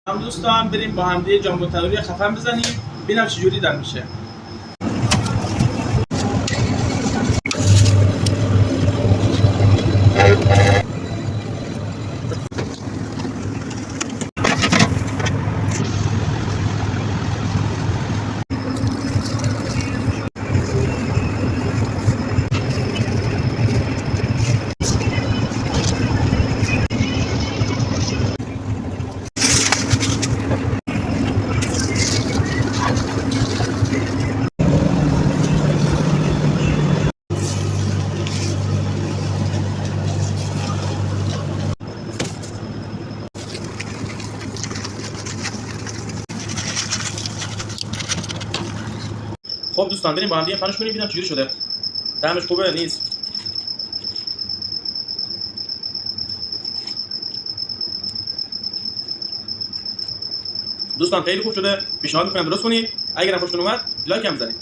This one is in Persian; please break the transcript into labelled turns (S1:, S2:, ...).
S1: هم دوستان بریم با هم دیگه جامبو تنوری خفن بزنیم ببینم چجوری در میشه. خب دوستان بریم با هم دیگه پنش کنیم ببینم چجوری شده. طعمش خوبه نیست؟ دوستان خیلی خوب شده. پیشنهاد می‌کنم درست کنید. اگر خوشتون اومد لایک هم بزنید.